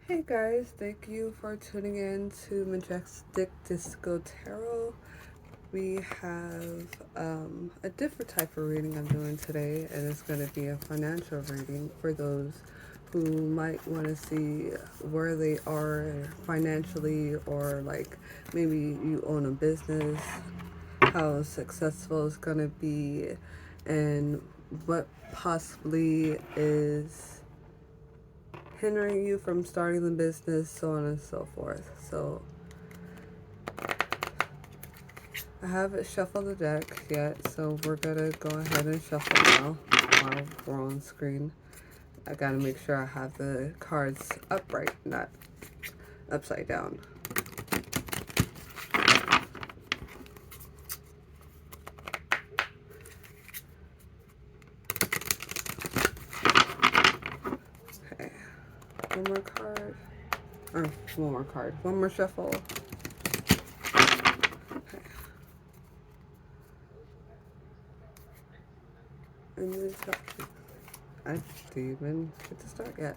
Hey guys, thank you for tuning in to Majestic Disco Tarot. We have a different type of reading I'm doing today, and it's going to be a financial reading for those who might want to see where they are financially, or like maybe you own a business, how successful it's going to be, and what possibly is hindering you from starting the business, so on and so forth. So I haven't shuffled the deck yet, so we're gonna go ahead and shuffle now while we're on screen. I gotta make sure I have the cards upright, not upside down. Okay, one more card. Or one more card. One more shuffle. Okay. And then I didn't even get to start yet.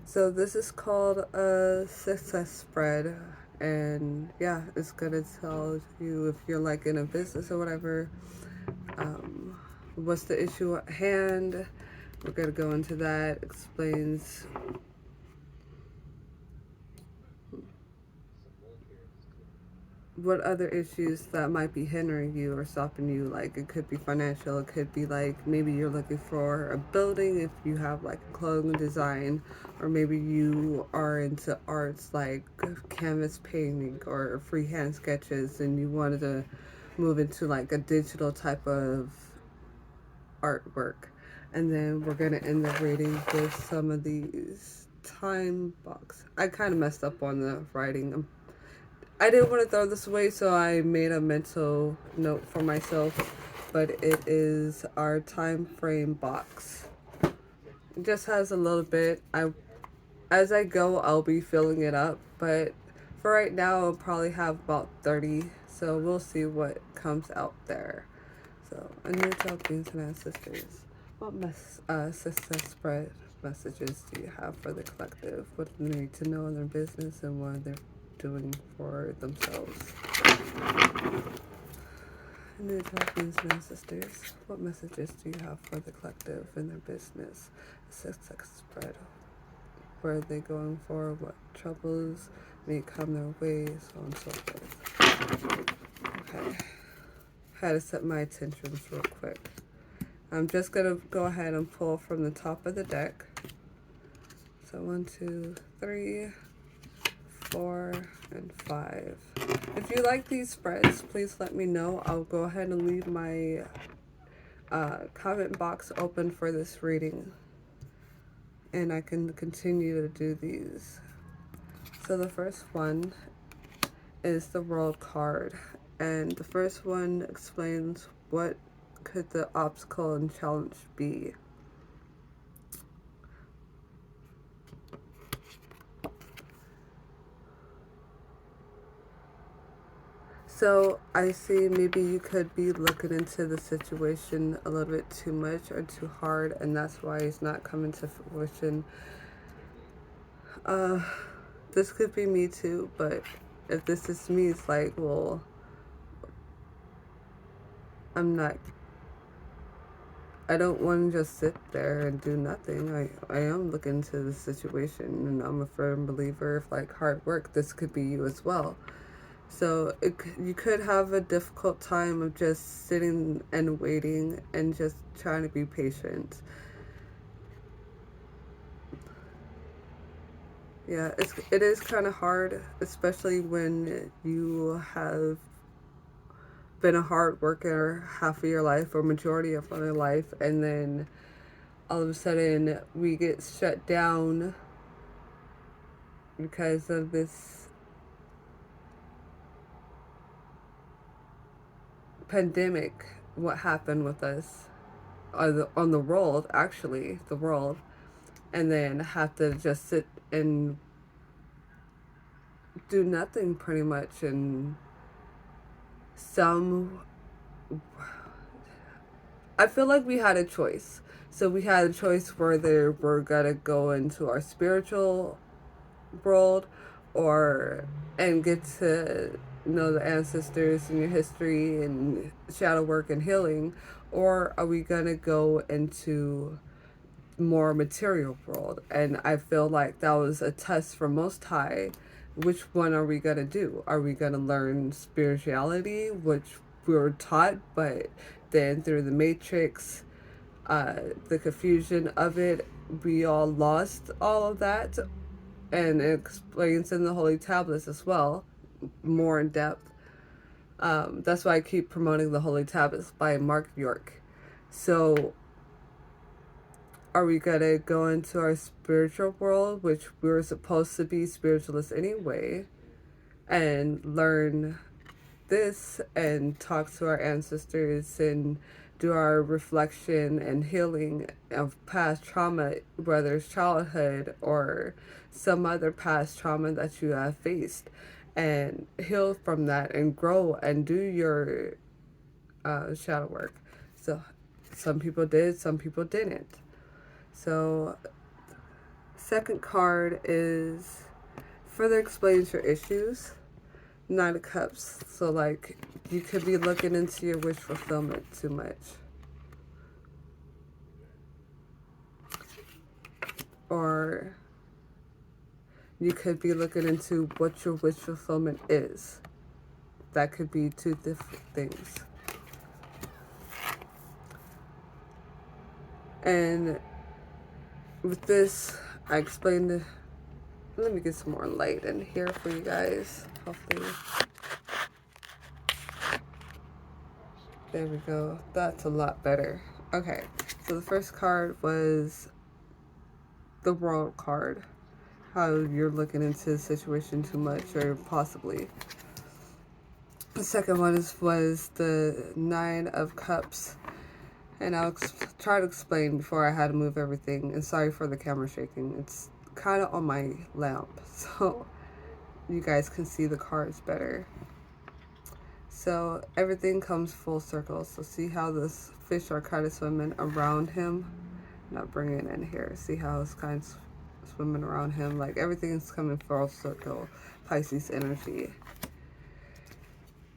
So this is called a success spread, and yeah, it's gonna tell you if you're like in a business or whatever, what's the issue at hand. We're gonna go into that. Explains what other issues that might be hindering you or stopping you. Like it could be financial, it could be like maybe you're looking for a building if you have like a clothing design, or maybe you are into arts like canvas painting or freehand sketches and you wanted to move into like a digital type of artwork. And then we're gonna end the reading with some of these time box. I kind of messed up on the writing. I didn't want to throw this away, so I made a mental note for myself. But it is our time frame box. It just has a little bit. As I go, I'll be filling it up. But for right now, I'll probably have about 30. So we'll see what comes out there. So, a new Philippines and ancestors. What success spread messages do you have for the collective? What do they need to know in their business and what they're doing for themselves? New Philippines and ancestors. What messages do you have for the collective in their business? Success spread. Where are they going for? What troubles may come their way? So on and so forth. Okay. Had to set my attentions real quick. I'm just gonna go ahead and pull from the top of the deck. So 1, 2, 3, 4, and 5. If you like these spreads, please let me know. I'll go ahead and leave my comment box open for this reading, and I can continue to do these. So the first one is the World card, and the first one explains what could the obstacle and challenge be. So I see maybe you could be looking into the situation a little bit too much or too hard, and that's why it's not coming to fruition. Uh, this could be me too, but if this is me, it's like, well, I'm not. I don't want to just sit there and do nothing. I am looking into the situation, and I'm a firm believer if like hard work, this could be you as well. So you could have a difficult time of just sitting and waiting and just trying to be patient. Yeah, it is kind of hard, especially when you have been a hard worker half of your life or majority of your life, and then all of a sudden we get shut down because of this pandemic. What happened with us on the world, actually, the world, and then have to just sit and do nothing pretty much. And some, I feel like we had a choice. So we had a choice whether we're gonna go into our spiritual world or and get to know the ancestors and your history and shadow work and healing, or are we gonna go into more material world? And I feel like that was a test for Most High. Which one are we gonna do? Are we gonna learn spirituality, which we were taught, but then through the matrix, the confusion of it, we all lost all of that, and it explains in the Holy Tablets as well, more in depth. That's why I keep promoting the Holy Tablets by Mark York. So, are we gonna go into our spiritual world, which we were supposed to be spiritualists anyway, and learn this and talk to our ancestors and do our reflection and healing of past trauma, whether it's childhood or some other past trauma that you have faced, and heal from that and grow and do your shadow work. So, some people did, some people didn't. So, second card is further explains your issues. Nine of Cups. So, like, you could be looking into your wish fulfillment too much. Or you could be looking into what your wish fulfillment is. That could be two different things. And with this, I explained it. Let me get some more light in here for you guys. Hopefully. There we go. That's a lot better. Okay. So the first card was the World card. How you're looking into the situation too much, or possibly. The second one was the Nine of Cups. And I'll try to explain before I had to move everything. And sorry for the camera shaking. It's kind of on my lamp, so you guys can see the cards better. So everything comes full circle. So see how this fish are kind of swimming around him? Now bring it in here. See how it's kind of swimming around him? Like everything's coming full circle. Pisces energy.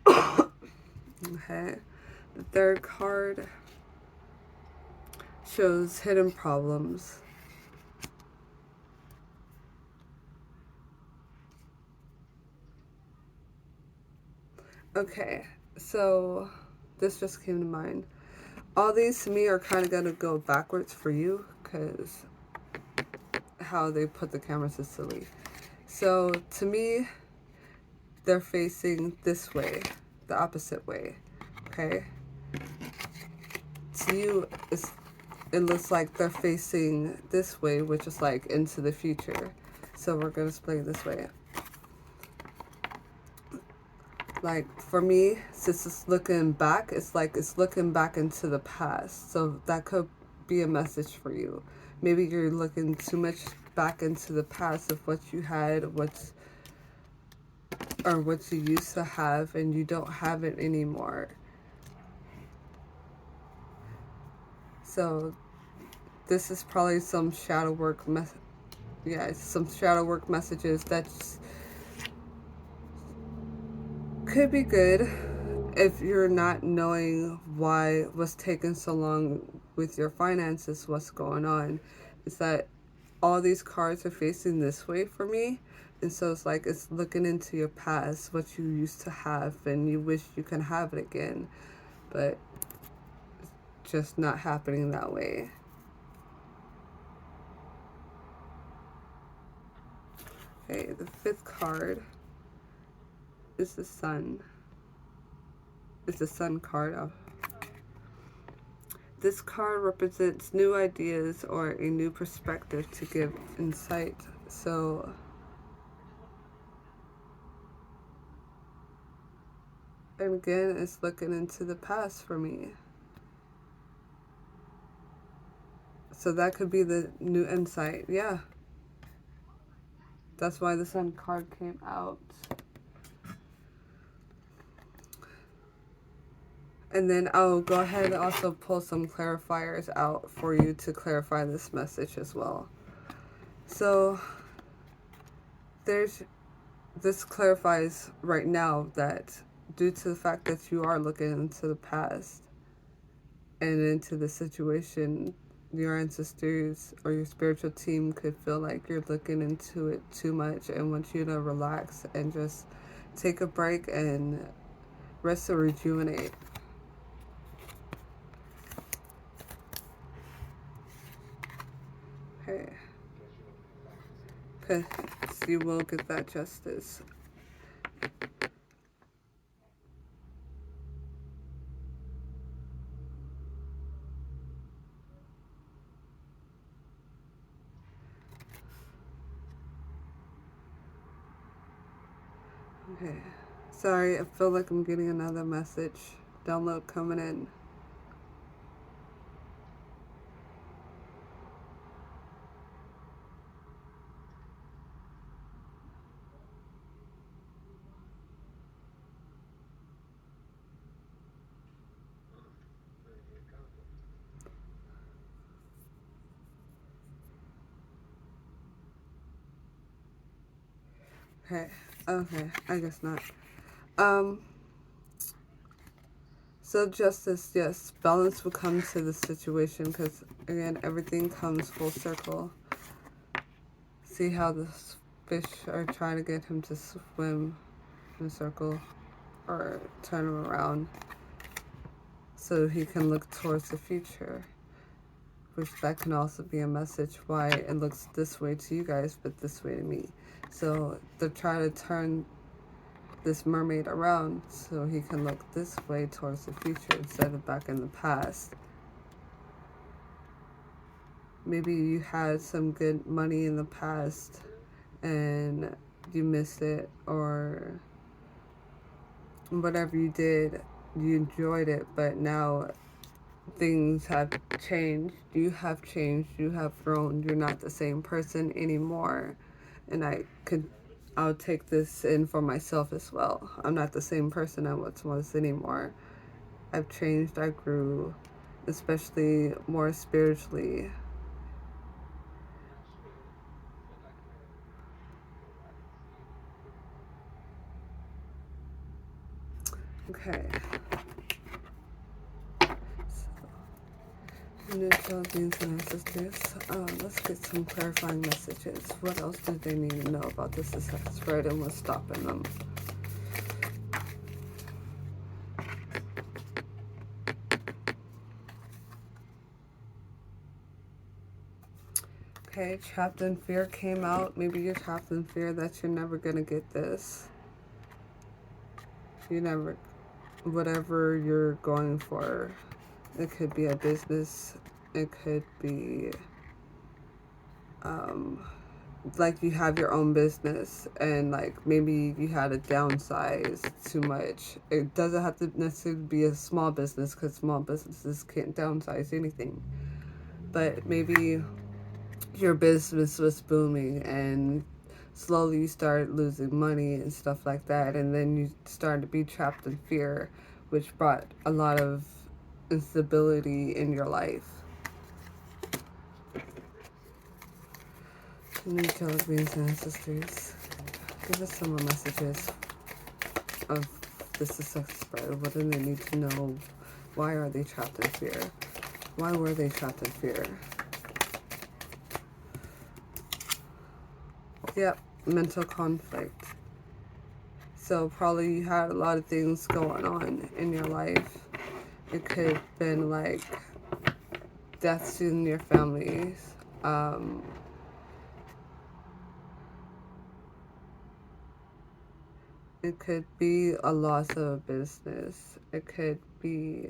Okay. The third card shows hidden problems. Okay, so this just came to mind. All these to me are kind of going to go backwards for you because how they put the cameras is silly. So to me, they're facing this way, the opposite way, okay? To you, it looks like they're facing this way, which is like into the future. So we're going to explain this way. Like for me, since it's looking back, it's like it's looking back into the past. So that could be a message for you. Maybe you're looking too much back into the past of what you had, or what you used to have, and you don't have it anymore. So this is probably some shadow work some shadow work messages that could be good if you're not knowing why what's taking so long with your finances, what's going on. Is that all these cards are facing this way for me, and so it's like it's looking into your past, what you used to have, and you wish you can have it again, but it's just not happening that way. Okay, the fifth card is the Sun. It's the Sun card. This card represents new ideas or a new perspective to give insight. So and again, it's looking into the past for me. So that could be the new insight. Yeah. That's why the Sun card came out. And then I'll go ahead and also pull some clarifiers out for you to clarify this message as well. So there's this clarifies right now that due to the fact that you are looking into the past and into the situation, your ancestors or your spiritual team could feel like you're looking into it too much and want you to relax and just take a break and rest or rejuvenate. Okay. Because you will get that justice. Okay. Sorry, I feel like I'm getting another message. Download coming in. Okay. Okay. I guess not. Um. So justice, yes, balance will come to the situation because again, everything comes full circle. See how the fish are trying to get him to swim in a circle or turn him around so he can look towards the future. Which that can also be a message why it looks this way to you guys, but this way to me. So they're trying to turn this mermaid around so he can look this way towards the future instead of back in the past. Maybe you had some good money in the past and you missed it, or whatever you did, you enjoyed it, but now things have changed. You have changed, you have grown, you're not the same person anymore. And I'll take this in for myself as well. I'm not the same person I once was anymore. I've changed, I grew, especially more spiritually. Okay. Neutral beings and ancestors. Let's get some clarifying messages. What else do they need to know about this success spread and what's stopping them? Okay, trapped in fear came out. Maybe you're trapped in fear that you're never gonna get this. You never, whatever you're going for. It could be a business. It could be like you have your own business and like maybe you had to downsize too much. It doesn't have to necessarily be a small business because small businesses can't downsize anything. But maybe your business was booming and slowly you started losing money and stuff like that, and then you started to be trapped in fear, which brought a lot of instability in your life. Angel beings and ancestors, give us some more messages of the success spread. What do they need to know? Why are they trapped in fear? Why were they trapped in fear? Yep, mental conflict. So probably you had a lot of things going on in your life. It could have been like deaths in your families. It could be a loss of a business. It could be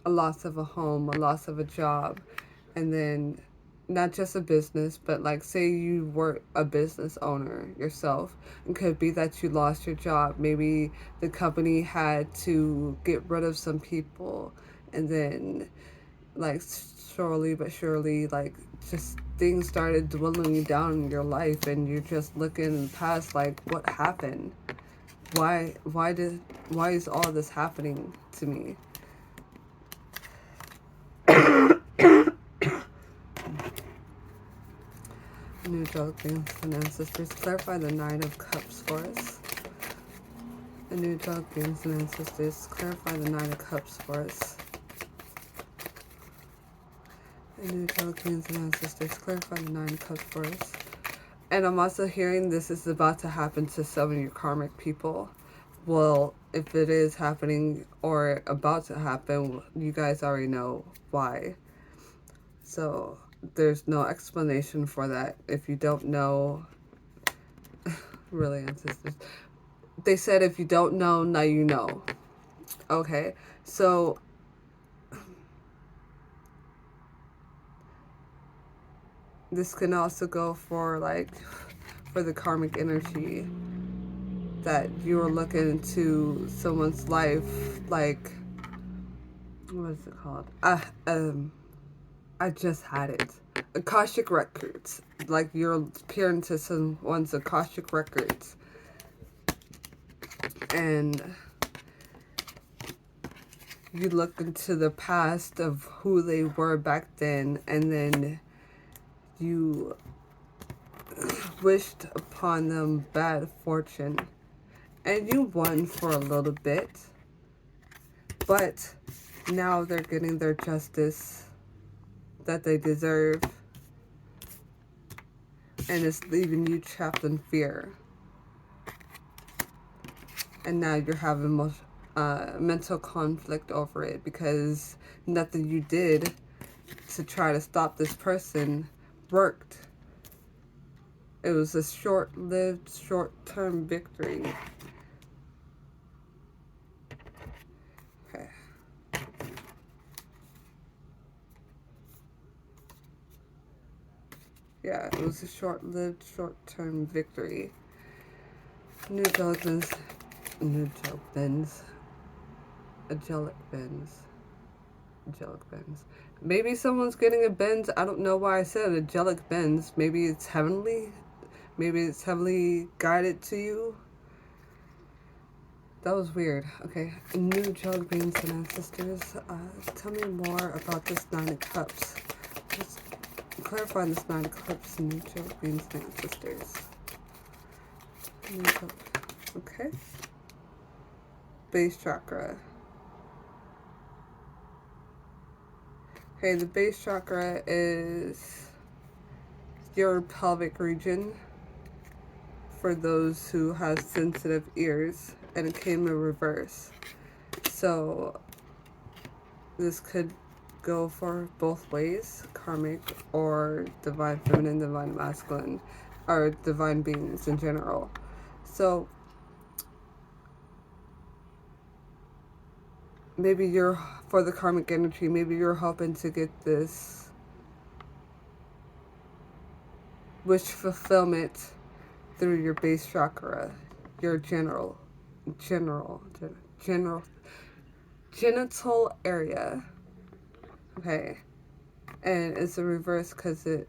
a loss of a home, a loss of a job, and then not just a business, but like say you were a business owner yourself. It could be that you lost your job. Maybe the company had to get rid of some people, and then like slowly but surely, like just things started dwindling down in your life, and you're just looking past like what happened. why is all this happening to me? New Dragons and Ancestors, clarify the Nine of Cups for us. The New Dragons and Ancestors, clarify the Nine of Cups for us. The New Dragons and Ancestors, clarify the Nine of Cups for us. And I'm also hearing this is about to happen to some of your karmic people. Well, if it is happening or about to happen, you guys already know why. So there's no explanation for that. If you don't know, really, ancestors. They said if you don't know, now you know. Okay, so this can also go for like for the karmic energy that you're looking into someone's life, like what is it called? I just had it. Akashic records. Like you're peering to someone's Akashic records. And you look into the past of who they were back then, and then you wished upon them bad fortune. And you won for a little bit. But now they're getting their justice that they deserve. And it's leaving you trapped in fear. And now you're having mental conflict over it because nothing you did to try to stop this person worked. It was a short-lived, short-term victory. Okay. Yeah, it was a short-lived, short-term victory. New Bens. Angelic Bens. Maybe someone's getting a Benz. I don't know why I said angelic Benz. Maybe it's heavenly. Maybe it's heavenly guided to you. That was weird. Okay, new angelic beings and ancestors. Tell me more about this Nine of Cups. Just clarify this Nine of Cups and new angelic beings and ancestors. Okay. Base chakra. Okay, the base chakra is your pelvic region for those who have sensitive ears, and it came in reverse. So this could go for both ways, karmic or divine feminine, divine masculine, or divine beings in general. So maybe you're, for the karmic energy, maybe you're hoping to get this wish fulfillment through your base chakra, your genital area. Okay, and it's a reverse because it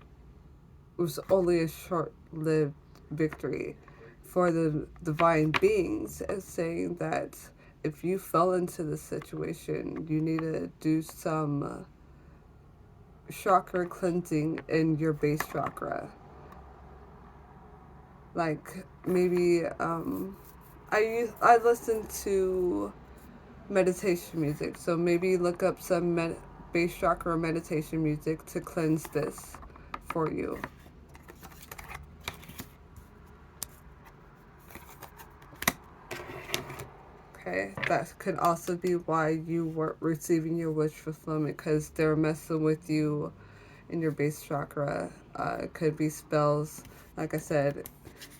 was only a short-lived victory. For the divine beings, it's saying that if you fell into this situation, you need to do some chakra cleansing in your base chakra. Like maybe I listen to meditation music, so maybe look up some base chakra meditation music to cleanse this for you. Okay, that could also be why you weren't receiving your wish fulfillment, because they're messing with you in your base chakra. It could be spells, like I said,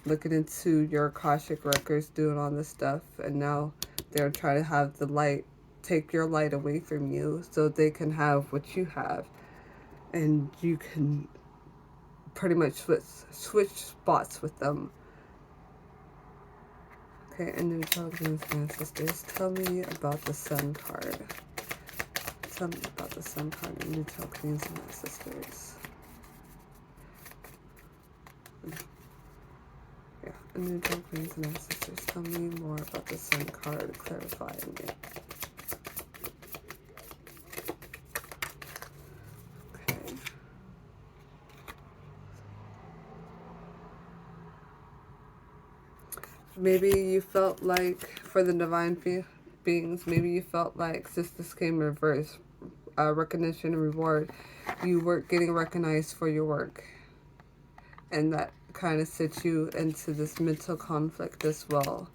looking into your Akashic records, doing all this stuff, and now they're trying to have the light, take your light away from you so they can have what you have, and you can pretty much switch spots with them. Okay, and new children's ancestors, tell me about the Sun card. Tell me about the Sun card and new children's ancestors. Yeah, New Queens and ancestors, tell me more about the Sun card, clarifying it. Okay. Maybe you felt like, for the divine beings, maybe you felt like sisters came reverse, recognition and reward. You weren't getting recognized for your work. And that kind of sets you into this mental conflict as well.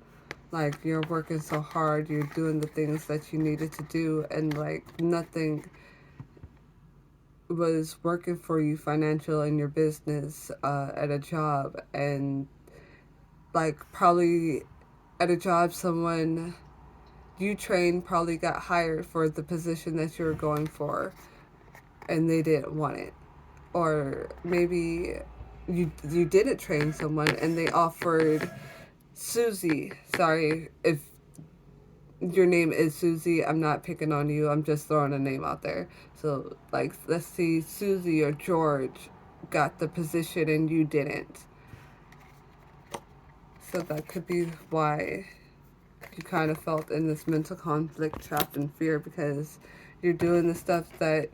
Like, you're working so hard, you're doing the things that you needed to do, and like nothing was working for you financial in your business, at a job. And like, probably at a job, someone you trained probably got hired for the position that you were going for, and they didn't want it. Or maybe you didn't train someone and they offered Susie. Sorry if your name is Susie. I'm not picking on you. I'm just throwing a name out there. So, like, let's see, Susie or George got the position and you didn't. So that could be why you kind of felt in this mental conflict, trapped in fear, because you're doing the stuff that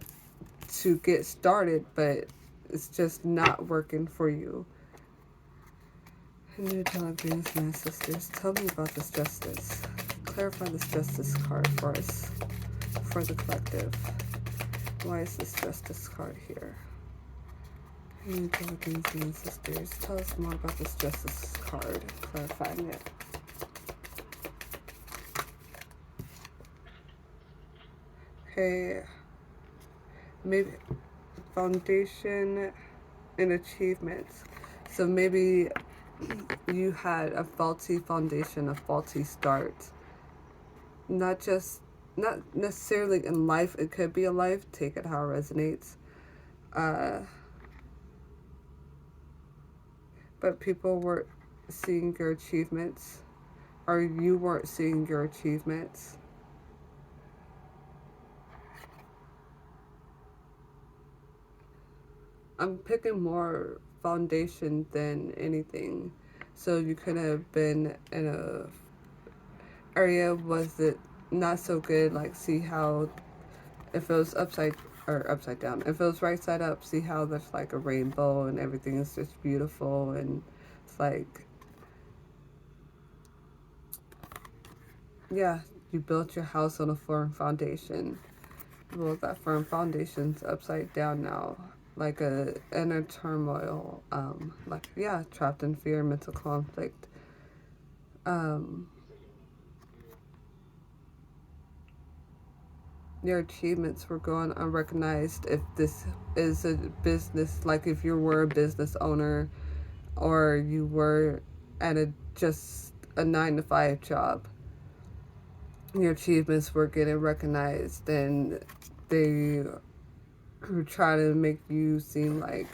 to get started, but it's just not working for you. New Angelic beings and ancestors, tell me about this justice. Clarify this justice card for us, for the collective. Why is this justice card here? New Angelic beings and ancestors, tell us more about this justice card, clarifying it. Okay, maybe foundation and achievements. So maybe you had a faulty foundation, a faulty start. Not necessarily in life, it could be a life, take it how it resonates. But people weren't seeing your achievements, or you weren't seeing your achievements. I'm picking more foundation than anything. So you could have been in a area, was it not so good, like see how if it was upside down, if it was right side up, see how there's like a rainbow and everything is just beautiful, and it's like, yeah, you built your house on a firm foundation. Well, that firm foundation's upside down now, like a inner turmoil, like, yeah, trapped in fear, mental conflict. Your achievements were going unrecognized. If this is a business, like if you were a business owner, or you were at just a 9-to-5 job, your achievements were getting recognized, and they were trying to make you seem like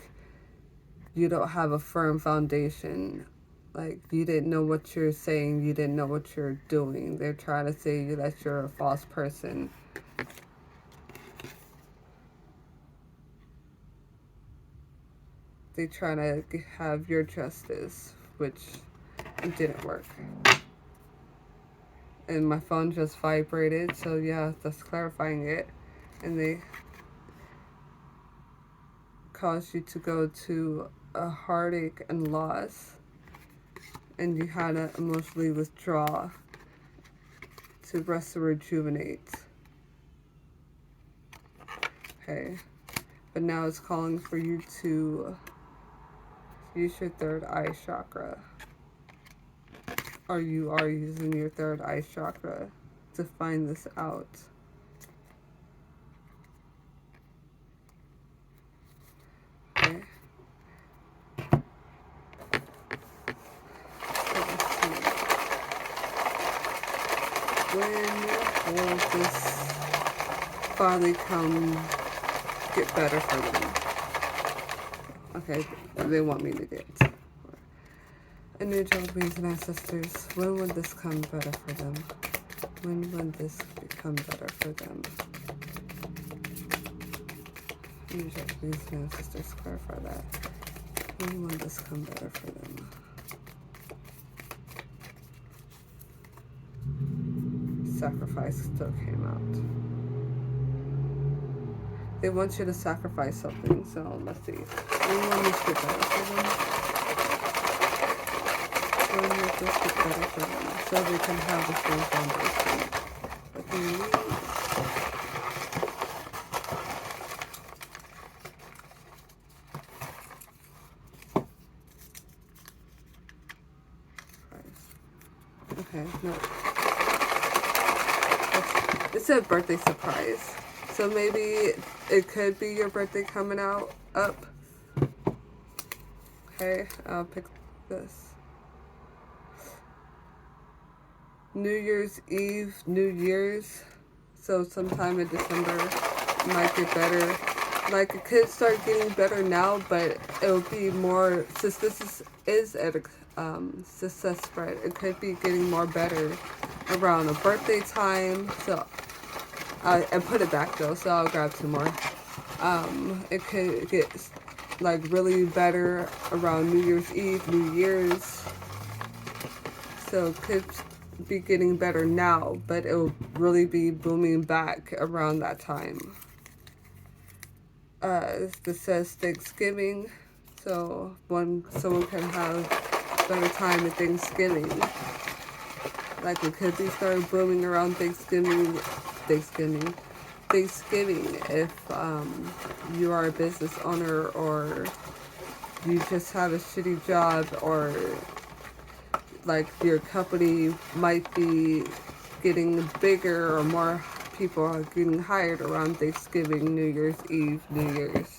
you don't have a firm foundation. Like, you didn't know what you're saying, you didn't know what you're doing. They're trying to say that you're a false person. They trying to have your justice, which didn't work. And my phone just vibrated, so yeah, that's clarifying it. And they caused you to go to a heartache and loss, and you had to emotionally withdraw to rest and rejuvenate. Okay, but now it's calling for you to use your third eye chakra, or you are using your third eye chakra to find this out. Okay. When will this finally get better for them? Okay, they want me to get. And new angelic beings and ancestors, when would this come better for them? When would this become better for them? New angelic beings and ancestors, clarify that. When would this come better for them? sacrifice still came out. They want you to sacrifice something, so let's see. When this get better for them? When will this get better for them? So they can have the same foundation. But they need okay, no. It said birthday surprise. So maybe it could be your birthday coming up. Okay, I'll pick this. New Year's Eve, New Year's. So sometime in December might get better. Like it could start getting better now, but it'll be more, since this is at a success spread, it could be getting more better around a birthday time. So I put it back though, so I'll grab 2 more. It could get like really better around New Year's Eve, New Year's. So it could be getting better now, but it will really be booming back around that time. This says Thanksgiving, so when someone can have better time at Thanksgiving. Like it could be started booming around Thanksgiving if you are a business owner, or you just have a shitty job, or like your company might be getting bigger, or more people are getting hired around Thanksgiving, New Year's Eve, New Year's.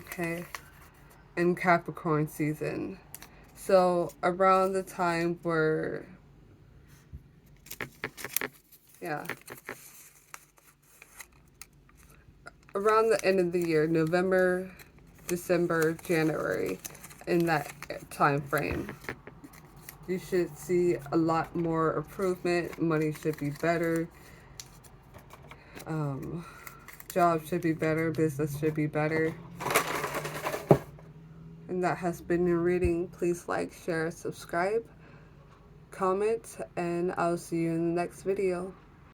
Okay, and Capricorn season. So around the time where, yeah, around the end of the year, November, December, January, in that time frame, you should see a lot more improvement. Money should be better. Job should be better. Business should be better. And that has been your reading. Please like, share, subscribe, comment, and I'll see you in the next video.